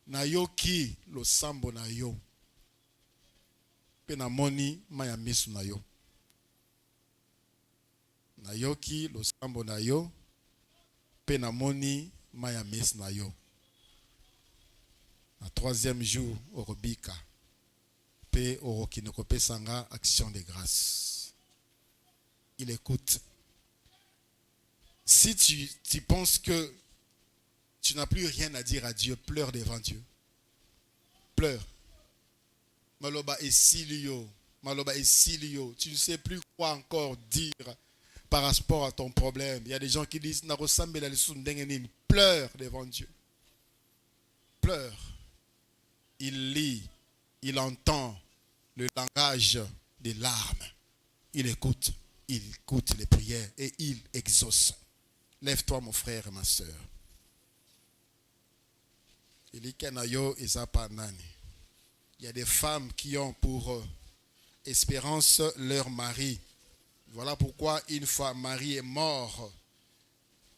Na yo ki lo sambo na yo. Pe na moni maya misu na yo. Na yo ki lo sambo na yo. Pe na moni maya misu na yo. Na 3e jour, orobika. Pe orokinoko sanga action de grâce. Il écoute. Si tu penses que tu n'as plus rien à dire à Dieu, pleure devant Dieu. Pleure. Maloba esilio. Maloba esilio. Tu ne sais plus quoi encore dire par rapport à ton problème. Il y a des gens qui disent pleure devant Dieu. Pleure. Il lit. Il entend le langage des larmes. Il écoute. Il écoute les prières et il exauce. Lève-toi, mon frère et ma soeur. Il y a des femmes qui ont pour espérance leur mari. Voilà pourquoi une fois mari est mort,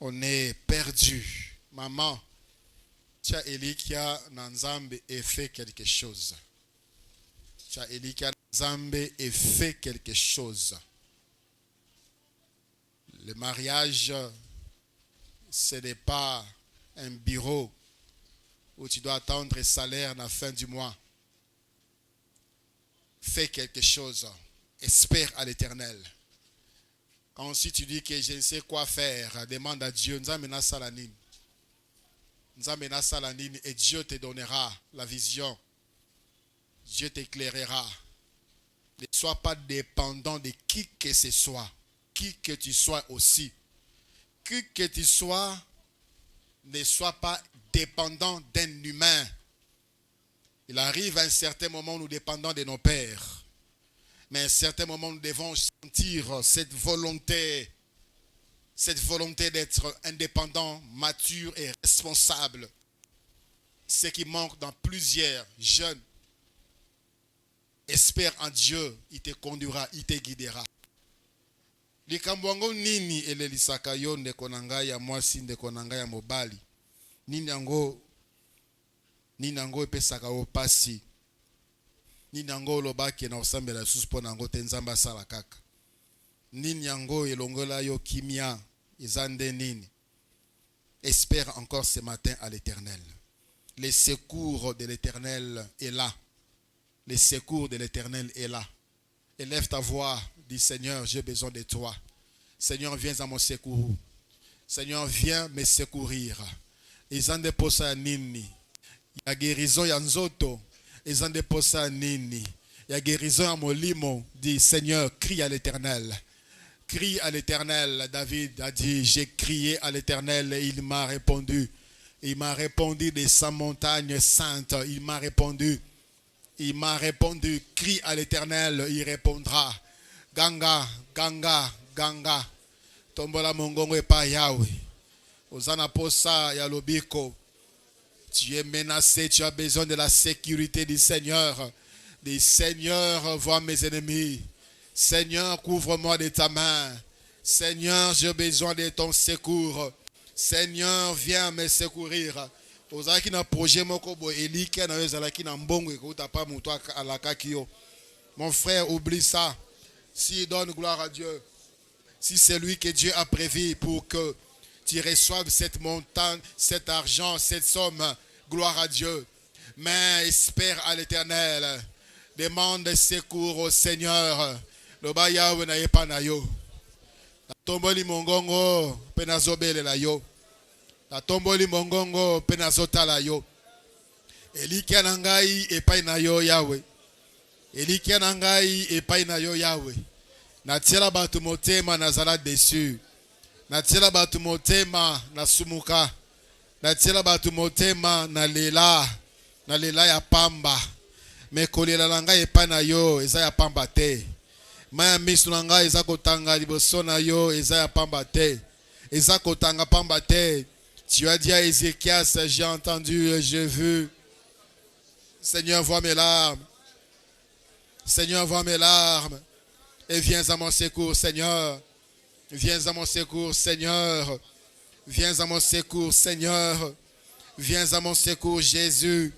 on est perdu. Maman, Tia Elikia Nanzambe et fait quelque chose. Tia Elikia Nanzambe et fait quelque chose. Le mariage, ce n'est pas un bureau où tu dois attendre un salaire à la fin du mois. Fais quelque chose. Espère à l'Éternel. Quand si tu dis que je ne sais quoi faire, demande à Dieu. Et Dieu te donnera la vision. Dieu t'éclairera. Ne sois pas dépendant de qui que ce soit. Qui que tu sois aussi. Qui que tu sois, ne sois pas dépendant d'un humain. Il arrive à un certain moment où nous dépendons de nos pères. Mais à un certain moment, nous devons sentir cette volonté d'être indépendant, mature et responsable. Ce qui manque dans plusieurs jeunes. Espère en Dieu, il te conduira, il te guidera. Likambwango nini elelisaka yo ndeko na ngai ya mwasi ndeko na ngai ya mobali. Nini yango epesaka yo pasi. Nini yango lobaki na osambela susu mpo na yango te nzambe asala kaka. Nini yango elongola yo kimia ezande nini. Espère encore ce matin à l'Éternel. Le secours de l'Éternel est là. Le secours de l'Éternel est là. Élève ta voix, dis Seigneur, j'ai besoin de toi. Seigneur, viens à mon secours. Seigneur, viens me secourir. Ezande posa nini. Ya guérison ya nzoto. Ezande posa nini. Ya guérison ya molimo. Dis Seigneur, crie à l'Éternel. Crie à l'Éternel. David a dit, j'ai crié à l'Éternel et il m'a répondu. Il m'a répondu de sa montagne sainte. Il m'a répondu. Il m'a répondu, crie à l'Éternel, il répondra. Ganga, ganga, ganga. Tombola mongongo et pas Yahweh. Osana posa ya lobiko. Tu es menacé, tu as besoin de la sécurité du Seigneur. Dis Seigneur, vois mes ennemis. Seigneur, couvre-moi de ta main. Seigneur, j'ai besoin de ton secours. Seigneur, viens me secourir. Ozalaki na projet moko bo elika na ezalaki na mbongo ekouta pa muto alakaki yo. Mon frère, oublie ça. S'il donne gloire à Dieu, si c'est lui que Dieu a prévu pour que tu reçoives cette montagne, cet argent, cette somme, gloire à Dieu. Mais espère à l'Éternel. Demande secours au Seigneur. Loba Yahweh na yepa na yo. Na tomboli mongongo pe nazobele la yo. La tomboli mongongo pe nazotala yo. Elikia na ngai epai na yo Yahweh. Elikia na ngai epai na yo Yahweh. Natiela batu motema nazala déçu. Natiela batu motema nasumuka. Natiela batu motema na lela ya pamba. Me kolela na ngai epai na yo eza ya pamba te. Maya misu na ngai eza kotanga liboso na yo eza ya pamba te. Eza kotanga pamba te. Tu as dit à Ézéchias, j'ai entendu, j'ai vu. Seigneur, vois mes larmes. Seigneur, vois mes larmes. Et viens à mon secours, Seigneur. Viens à mon secours, Seigneur. Viens à mon secours, Seigneur. Viens à mon secours, Jésus.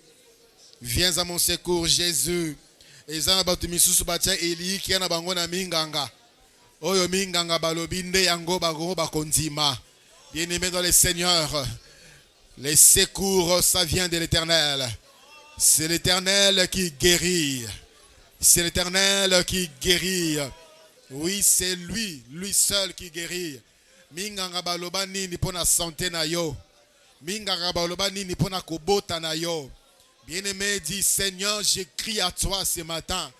Viens à mon secours, Jésus. Ezana batu misusu batia Eli ki na bango na minganga. Oyo minganga balobi nde yango bago bakondima. Bien-aimé dans le Seigneur, les secours, ça vient de l'Éternel. C'est l'Éternel qui guérit. C'est l'Éternel qui guérit. Oui, c'est lui seul qui guérit. Minganga baloba nini pona santé na yo. Minganga baloba nini pona kobota na yo. Bien-aimé dit, Seigneur, j'écris à toi ce matin.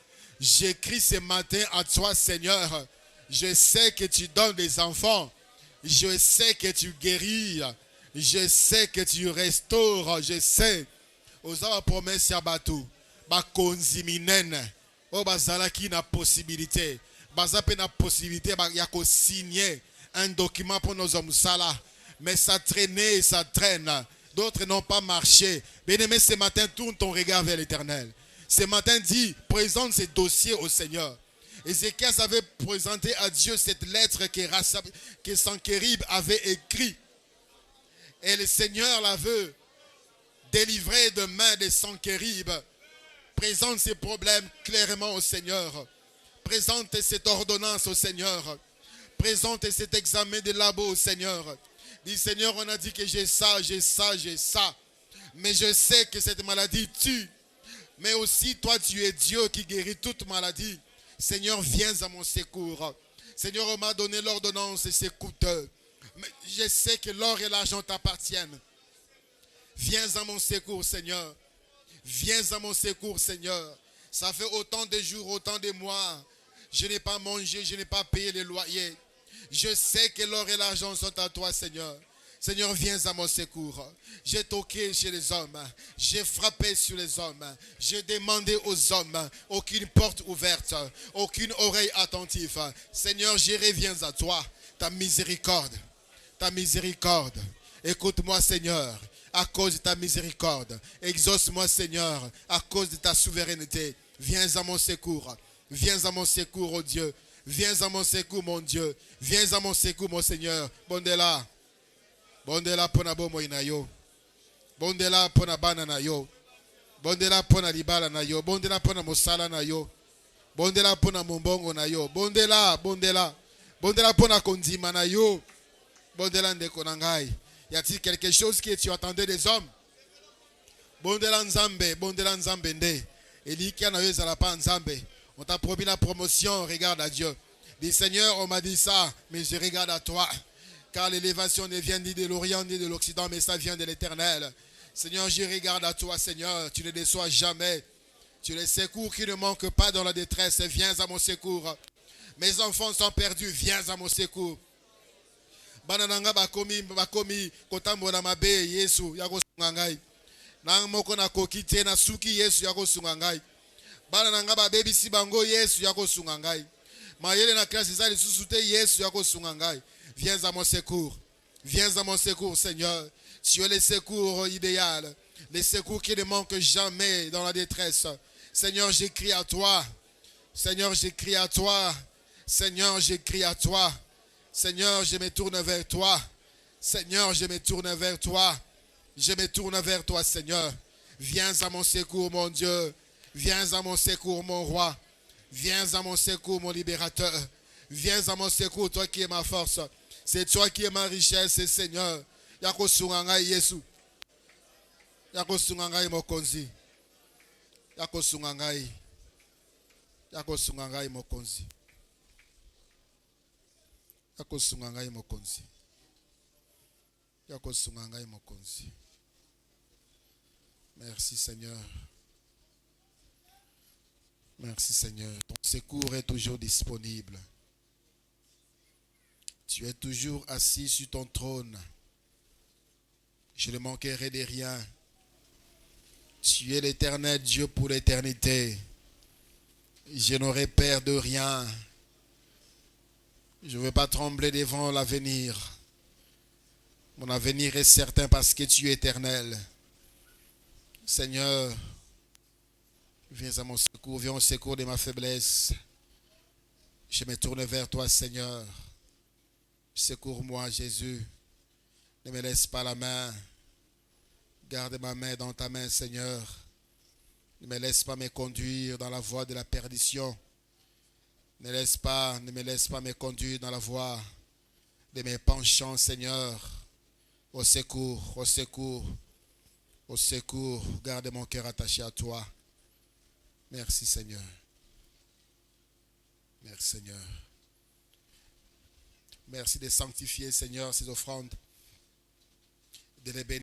J'écris ce matin à toi, Seigneur. Je sais que tu donnes des enfants. Je sais que tu guéris. Je sais que tu restaures. Je sais. Oza promesse ya batu. Ba konzi minene. O bazalaki na possibilité. Bazape na possibilité ya ko signer un document pour nos hommes sala. Mais ça traînait et ça traîne. D'autres n'ont pas marché. Bien-aimé, ce matin, tourne ton regard vers l'Éternel. Ce matin, dis, présente ces dossiers au Seigneur. Ézéchias avait présenté à Dieu cette lettre que Sanchérib avait écrite. Et le Seigneur la veut. délivré de main des Sanchérib. Présente ces problèmes clairement au Seigneur. Présente cette ordonnance au Seigneur. Présente cet examen de labo au Seigneur. Dis Seigneur, on a dit que j'ai ça, j'ai ça, j'ai ça. Mais je sais que cette maladie tue. Mais aussi toi tu es Dieu qui guérit toute maladie. Seigneur, viens à mon secours. Seigneur, on m'a donné l'ordonnance et c'est coûteux. Mais je sais que l'or et l'argent t'appartiennent. Viens à mon secours, Seigneur. Viens à mon secours, Seigneur. Ça fait autant de jours, autant de mois. Je n'ai pas mangé, je n'ai pas payé les loyers. Je sais que l'or et l'argent sont à toi, Seigneur. Seigneur, viens à mon secours. J'ai toqué chez les hommes. J'ai frappé sur les hommes. J'ai demandé aux hommes. Aucune porte ouverte. Aucune oreille attentive. Seigneur, je reviens à toi. Ta miséricorde. Ta miséricorde. Écoute-moi, Seigneur, à cause de ta miséricorde. Exauce-moi, Seigneur, à cause de ta souveraineté. Viens à mon secours. Viens à mon secours, oh Dieu. Viens à mon secours, mon Dieu. Viens à mon secours, mon Seigneur. Bondela. Bondela pona bomo inayo. Bondela pona bana na yo. Bondela pona libala na yo. Bondela pona mosala na yo. Bondela pona mombongo na yo. Bondela, bondela. Bondela pona kondima na yo. Bondela ndeko na ngai. Y a-t-il quelque chose que tu attendais des hommes? Bondela nzambe, bondela nzambe nde. Elikia na yo ezala pa nzambe. On t'a promis la promotion, regarde à Dieu. Dis Seigneur, on m'a dit ça, mais je regarde à toi. Car l'élévation ne vient ni de l'Orient ni de l'Occident, mais ça vient de l'Éternel. Seigneur, je regarde à toi, Seigneur. Tu ne déçois jamais. Tu es le secours qui ne manque pas dans la détresse. Viens à mon secours. Mes enfants sont perdus. Viens à mon secours. Banananga bakomi kotambola mabe Yesu yako sungangai. Nang moko na kokite na suki Yesu yako sungangai. Banananga babebi si bango Yesu yako sungangai. Mayele na klasi zali susute Yesu yako sungangai. Viens à mon secours. Viens à mon secours, Seigneur. Tu es le secours idéal. Le secours qui ne manque jamais dans la détresse. Seigneur, j'écris à toi. Seigneur, j'écris à toi. Seigneur, j'écris à toi. Seigneur, je me tourne vers toi. Seigneur, je me tourne vers toi. Je me tourne vers toi, Seigneur. Viens à mon secours, mon Dieu. Viens à mon secours, mon roi. Viens à mon secours, mon libérateur. Viens à mon secours, toi qui es ma force. C'est toi qui es ma richesse, Seigneur. Yako sungangai Yesu. Yako sungangai mokonzi. Yako sungangai. Yako sungangai mokonzi. Yako sungangai mokonzi. Yako sungangai mokonzi. Merci Seigneur. Merci Seigneur. Ton secours est toujours disponible. Tu es toujours assis sur ton trône. Je ne manquerai de rien. Tu es l'Éternel Dieu pour l'éternité. Je n'aurai peur de rien. Je ne veux pas trembler devant l'avenir. Mon avenir est certain parce que tu es éternel. Seigneur, viens à mon secours, viens au secours de ma faiblesse. Je me tourne vers toi, Seigneur. Secours-moi, Jésus. Ne me laisse pas la main. Garde ma main dans ta main, Seigneur. Ne me laisse pas me conduire dans la voie de la perdition. Ne me laisse pas me conduire dans la voie de mes penchants, Seigneur. Au secours, au secours, au secours. Garde mon cœur attaché à toi. Merci, Seigneur. Merci, Seigneur. Merci de sanctifier, Seigneur, ces offrandes, de les bénir.